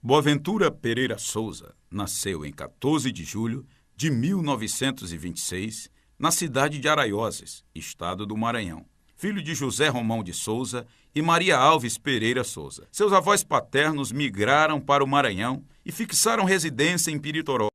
Boaventura Pereira Souza nasceu em 14 de julho de 1926, na cidade de Araioses, estado do Maranhão. Filho de José Romão de Souza e Maria Alves Pereira Souza. Seus avós paternos migraram para o Maranhão e fixaram residência em Piritoró.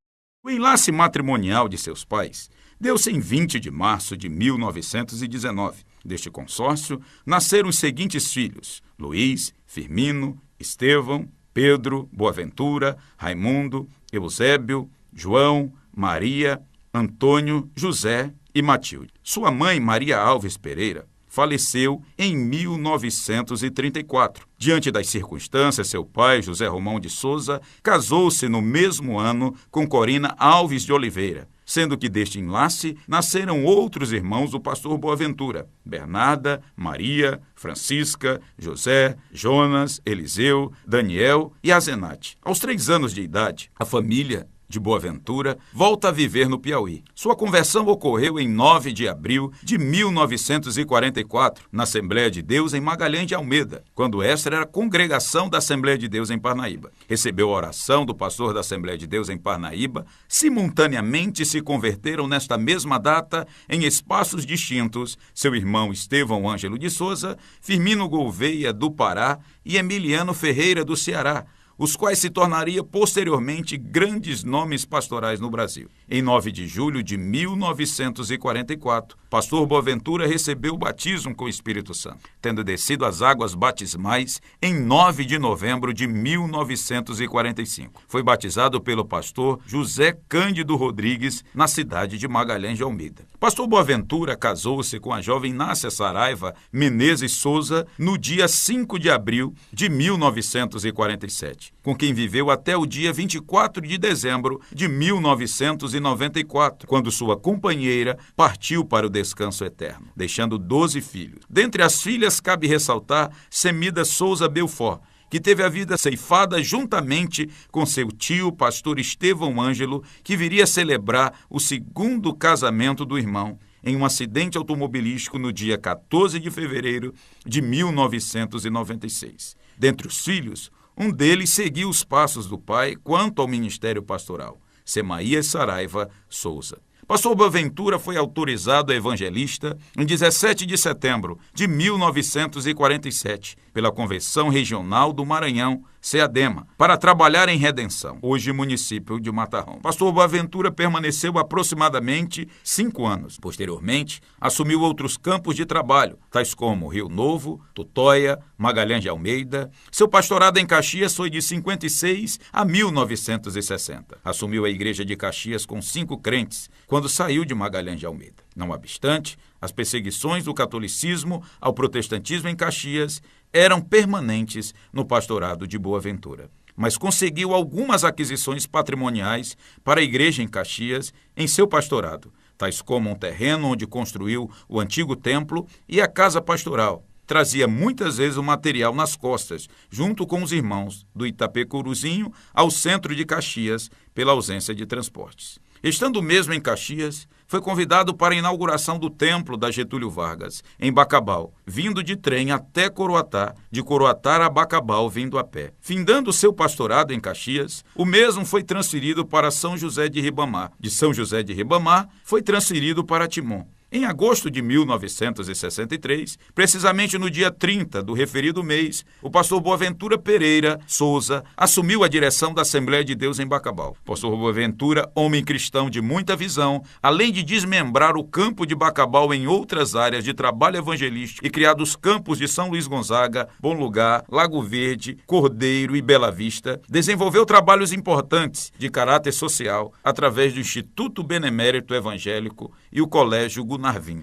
O enlace matrimonial de seus pais deu-se em 20 de março de 1919. Deste consórcio nasceram os seguintes filhos: Luiz, Firmino, Estevão, Pedro, Boaventura, Raimundo, Eusébio, João, Maria, Antônio, José e Matilde. Sua mãe, Maria Alves Pereira, faleceu em 1934. Diante das circunstâncias, seu pai, José Romão de Souza, casou-se no mesmo ano com Corina Alves de Oliveira, sendo que deste enlace nasceram outros irmãos do pastor Boaventura: Bernarda, Maria, Francisca, José, Jonas, Eliseu, Daniel e Azenate. Aos 3 anos de idade, a família de Boaventura volta a viver no Piauí. Sua conversão ocorreu em 9 de abril de 1944, na Assembleia de Deus em Magalhães de Almeida, quando esta era a congregação da Assembleia de Deus em Parnaíba. Recebeu a oração do pastor da Assembleia de Deus em Parnaíba. Simultaneamente se converteram nesta mesma data, em espaços distintos, seu irmão Estevão Ângelo de Souza, Firmino Gouveia do Pará e Emiliano Ferreira do Ceará, os quais se tornariam posteriormente grandes nomes pastorais no Brasil. Em 9 de julho de 1944, pastor Boaventura recebeu o batismo com o Espírito Santo, tendo descido as águas batismais em 9 de novembro de 1945. Foi batizado pelo pastor José Cândido Rodrigues, na cidade de Magalhães de Almeida. Pastor Boaventura casou-se com a jovem Nácia Saraiva Menezes Souza no dia 5 de abril de 1947. Com quem viveu até o dia 24 de dezembro de 1994, quando sua companheira partiu para o descanso eterno, deixando 12 filhos. Dentre as filhas, cabe ressaltar Semida Souza Belfort, que teve a vida ceifada juntamente com seu tio, pastor Estevão Ângelo, que viria celebrar o 2º casamento do irmão, em um acidente automobilístico no dia 14 de fevereiro de 1996. Dentre os filhos, um deles seguiu os passos do pai quanto ao ministério pastoral, Semaías Saraiva Souza. Pastor Boaventura foi autorizado a evangelista em 17 de setembro de 1947 pela Convenção Regional do Maranhão, CEADEMA, para trabalhar em Redenção, hoje município de Matarrão. Pastor Boaventura permaneceu aproximadamente 5 anos. Posteriormente, assumiu outros campos de trabalho, tais como Rio Novo, Tutóia, Magalhães de Almeida. Seu pastorado em Caxias foi de 56 a 1960. Assumiu a igreja de Caxias com 5 crentes, quando saiu de Magalhães de Almeida. Não obstante, as perseguições do catolicismo ao protestantismo em Caxias eram permanentes no pastorado de Boaventura, mas conseguiu algumas aquisições patrimoniais para a igreja em Caxias em seu pastorado, tais como um terreno onde construiu o antigo templo e a casa pastoral. Trazia muitas vezes o material nas costas, junto com os irmãos do Itapecuruzinho ao centro de Caxias, pela ausência de transportes. Estando mesmo em Caxias, foi convidado para a inauguração do templo da Getúlio Vargas, em Bacabal, vindo de trem até Coroatá, de Coroatá a Bacabal vindo a pé. Findando seu pastorado em Caxias, o mesmo foi transferido para São José de Ribamar. De São José de Ribamar, foi transferido para Timon. Em agosto de 1963, precisamente no dia 30 do referido mês, o pastor Boaventura Pereira Souza assumiu a direção da Assembleia de Deus em Bacabal. Pastor Boaventura, homem cristão de muita visão, além de desmembrar o campo de Bacabal em outras áreas de trabalho evangelístico e criar os campos de São Luís Gonzaga, Bom Lugar, Lago Verde, Cordeiro e Bela Vista, desenvolveu trabalhos importantes de caráter social através do Instituto Benemérito Evangélico e o Colégio Gunarvim.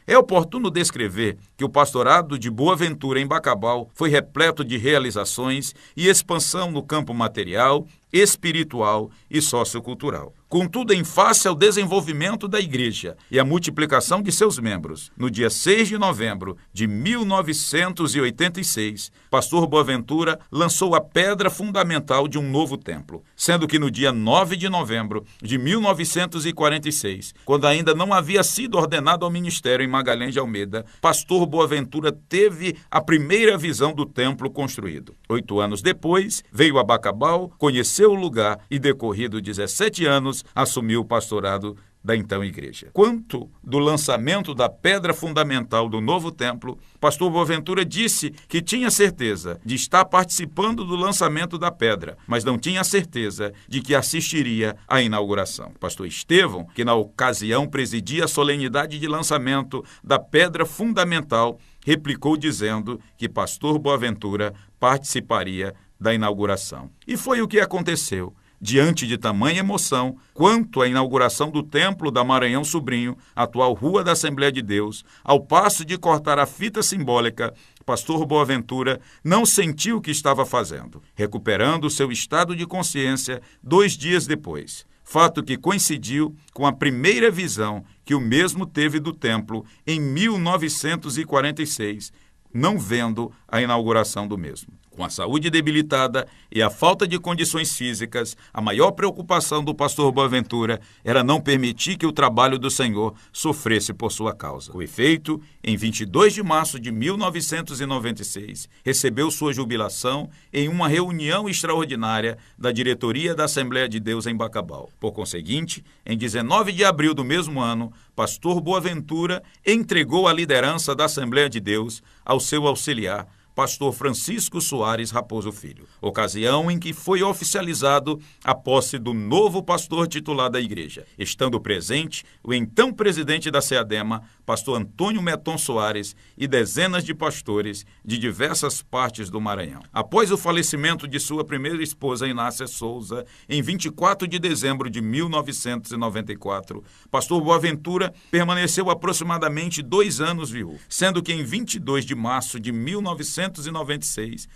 É oportuno descrever que o pastorado de Boaventura em Bacabal foi repleto de realizações e expansão no campo material, espiritual e sociocultural. contudo em face ao desenvolvimento da igreja e à multiplicação de seus membros. No dia 6 de novembro de 1986, pastor Boaventura lançou a pedra fundamental de um novo templo, sendo que no dia 9 de novembro de 1946, quando ainda não havia sido ordenado ao ministério em Magalhães de Almeida, pastor Boaventura teve a primeira visão do templo construído. 8 anos depois, veio a Bacabal, conheceu o lugar e, decorrido 17 anos, assumiu o pastorado da então igreja. Quanto do lançamento da pedra fundamental do novo templo, pastor Boaventura disse que tinha certeza de estar participando do lançamento da pedra, mas não tinha certeza de que assistiria à inauguração. Pastor Estevão, que na ocasião presidia a solenidade de lançamento da pedra fundamental, replicou dizendo que pastor Boaventura participaria da inauguração. E foi o que aconteceu. Diante de tamanha emoção, quanto à inauguração do Templo da Maranhão Sobrinho, atual Rua da Assembleia de Deus, ao passo de cortar a fita simbólica, pastor Boaventura não sentiu o que estava fazendo, recuperando seu estado de consciência 2 dias depois. Fato que coincidiu com a primeira visão que o mesmo teve do templo em 1946, não vendo a inauguração do mesmo. Com a saúde debilitada e a falta de condições físicas, a maior preocupação do pastor Boaventura era não permitir que o trabalho do Senhor sofresse por sua causa. Com efeito, em 22 de março de 1996, recebeu sua jubilação em uma reunião extraordinária da diretoria da Assembleia de Deus em Bacabal. Por conseguinte, em 19 de abril do mesmo ano, pastor Boaventura entregou a liderança da Assembleia de Deus ao seu auxiliar, pastor Francisco Soares Raposo Filho, ocasião em que foi oficializado a posse do novo pastor titular da igreja, estando presente o então presidente da SEADEMA, pastor Antônio Meton Soares, e dezenas de pastores de diversas partes do Maranhão. Após o falecimento de sua primeira esposa, Inácia Souza, em 24 de dezembro de 1994, pastor Boaventura permaneceu aproximadamente 2 anos viúvo, sendo que em 22 de março de 1996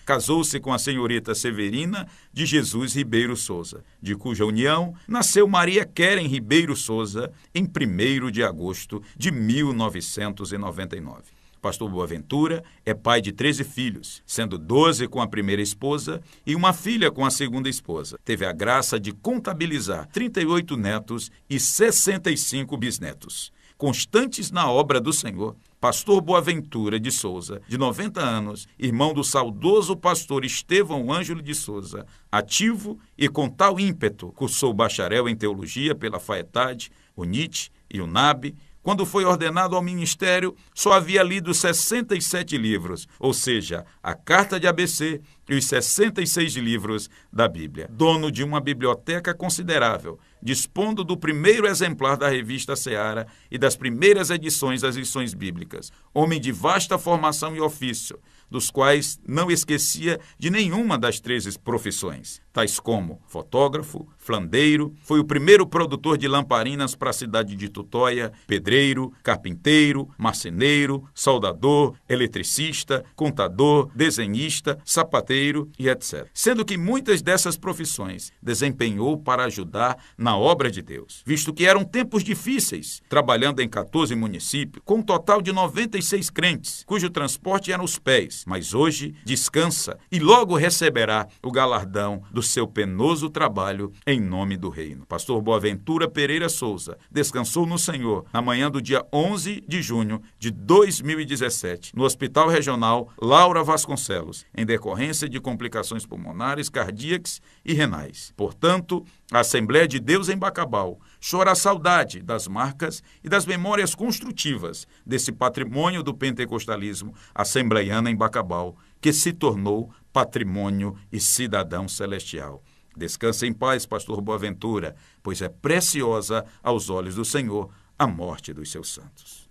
casou-se com a senhorita Severina de Jesus Ribeiro Souza, de cuja união nasceu Maria Keren Ribeiro Souza em 1º de agosto de 1999. Pastor Boaventura é pai de 13 filhos, sendo 12 com a primeira esposa e uma filha com a segunda esposa. Teve a graça de contabilizar 38 netos e 65 bisnetos. Constantes na obra do Senhor, pastor Boaventura de Souza, de 90 anos, irmão do saudoso pastor Estevão Ângelo de Souza, ativo e com tal ímpeto, cursou bacharel em teologia pela FAETAD, UNIT e UNAB. Quando foi ordenado ao ministério, só havia lido 67 livros, ou seja, a Carta de ABC e os 66 livros da Bíblia. Dono de uma biblioteca considerável, dispondo do primeiro exemplar da revista Seara e das primeiras edições das lições bíblicas. Homem de vasta formação e ofício, dos quais não esquecia de nenhuma das 13 profissões, tais como fotógrafo, flandeiro, foi o primeiro produtor de lamparinas para a cidade de Tutóia, pedreiro, carpinteiro, marceneiro, soldador, eletricista, contador, desenhista, sapateiro e etc. Sendo que muitas dessas profissões desempenhou para ajudar na obra de Deus, visto que eram tempos difíceis, trabalhando em 14 municípios, com um total de 96 crentes, cujo transporte era os pés, mas hoje descansa e logo receberá o galardão do seu penoso trabalho em nome do reino. Pastor Boaventura Pereira Souza descansou no Senhor na manhã do dia 11 de junho de 2017, no Hospital Regional Laura Vasconcelos, em decorrência de complicações pulmonares, cardíacas e renais. Portanto, a Assembleia de Deus em Bacabal chora a saudade das marcas e das memórias construtivas desse patrimônio do pentecostalismo assembleiano em Bacabal, que se tornou patrimônio e cidadão celestial. Descanse em paz, pastor Boaventura, pois é preciosa aos olhos do Senhor a morte dos seus santos.